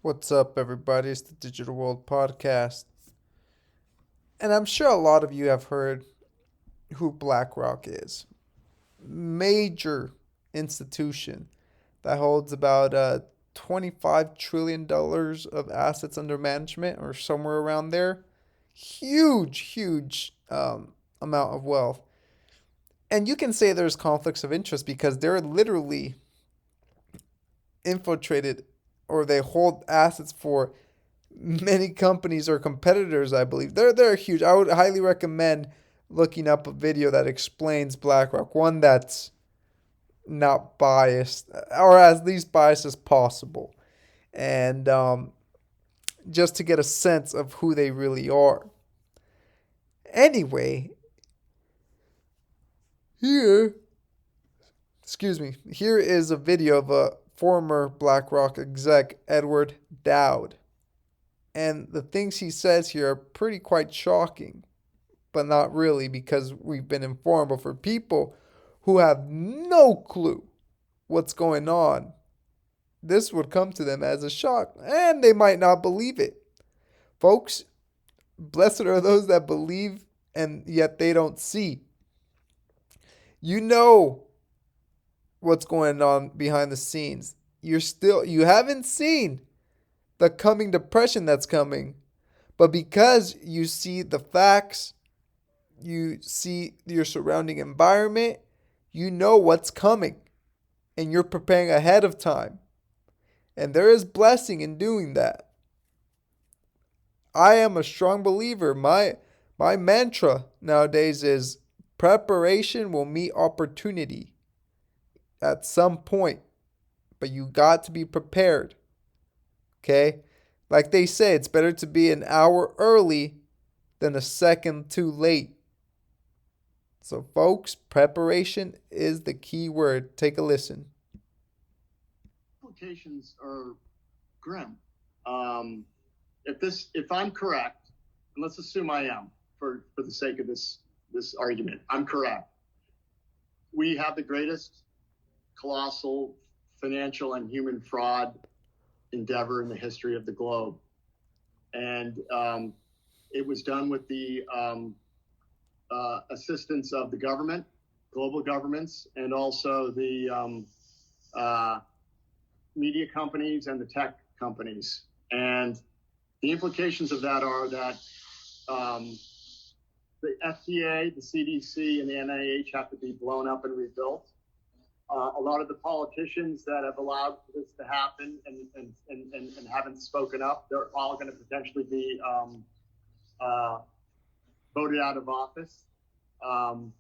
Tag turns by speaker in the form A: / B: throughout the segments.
A: What's up, everybody? It's the Digital World Podcast. And I'm sure a lot of you have heard who BlackRock is. Major institution that holds about $25 trillion of assets under management or somewhere around there. Huge amount of wealth. And you can say there's conflicts of interest because they're literally infiltrated or they hold assets for many companies or competitors, I believe. They're huge. I would highly recommend looking up a video that explains BlackRock, one that's not biased or as least biased as possible, and just to get a sense of who they really are. Anyway, here, here is a video of a former BlackRock exec, Edward Dowd, and the things he says here are pretty quite shocking, but not really because we've been informed. But for people who have no clue what's going on, this would come to them as a shock and they might not believe it. Folks, blessed are those that believe and yet they don't see. You know what's going on behind the scenes. You haven't seen the coming depression that's coming, but because you see the facts, you see your surrounding environment, you know what's coming, and you're preparing ahead of time. And there is blessing in doing that. I am a strong believer. My mantra nowadays is preparation will meet opportunity at some point, but you got to be prepared. Okay? Like they say, it's better to be an hour early than a second too late. So, folks, preparation is the key word. Take a listen.
B: Implications are grim. If I'm correct, and let's assume I am, for the sake of this argument, I'm correct. We have the greatest colossal financial and human fraud endeavor in the history of the globe, and it was done with the assistance of the government, global governments, and also the media companies and the tech companies. And the implications of that are that the FDA, the CDC, and the NIH have to be blown up and rebuilt. A lot of the politicians that have allowed this to happen and haven't spoken up, they're all going to potentially be voted out of office. There'll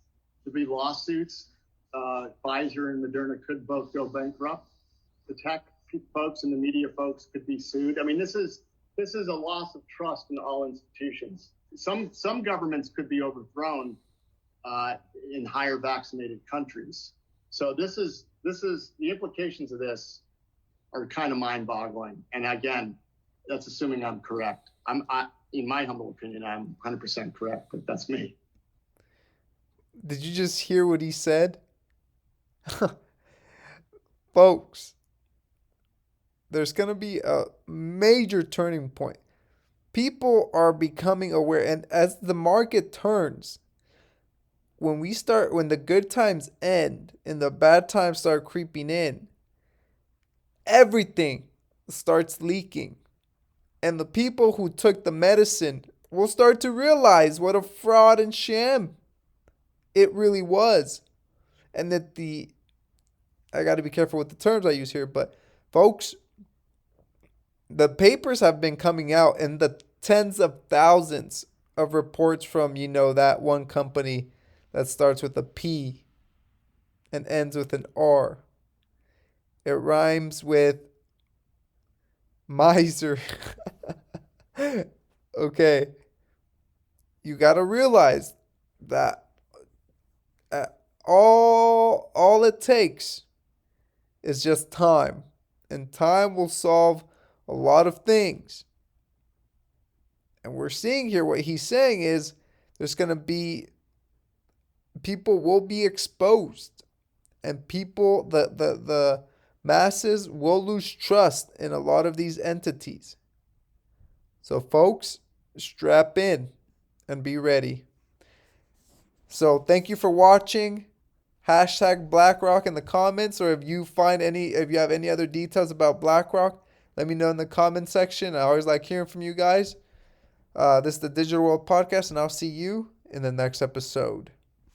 B: be lawsuits. Pfizer and Moderna could both go bankrupt. The tech folks and the media folks could be sued. I mean, this is a loss of trust in all institutions. Some governments could be overthrown in higher vaccinated countries. So this is the implications of this are kind of mind-boggling. And again, that's assuming I'm correct. In my humble opinion, I'm 100% correct, but that's me.
A: Did you just hear what he said? Folks, there's going to be a major turning point. People are becoming aware, and as the market turns, when the good times end and the bad times start creeping in, everything starts leaking. And the people who took the medicine will start to realize what a fraud and sham it really was. And that I got to be careful with the terms I use here, but folks, the papers have been coming out in the tens of thousands of reports from, that one company that starts with a P and ends with an R. It rhymes with miser. Okay. You got to realize that all it takes is just time. And time will solve a lot of things. And we're seeing here what he's saying is there's going to be people will be exposed, and people the masses will lose trust in a lot of these entities. So, folks, strap in and be ready. So, thank you for watching. Hashtag BlackRock in the comments, or if you have any other details about BlackRock, let me know in the comment section. I always like hearing from you guys. This is the Digital World Podcast, and I'll see you in the next episode.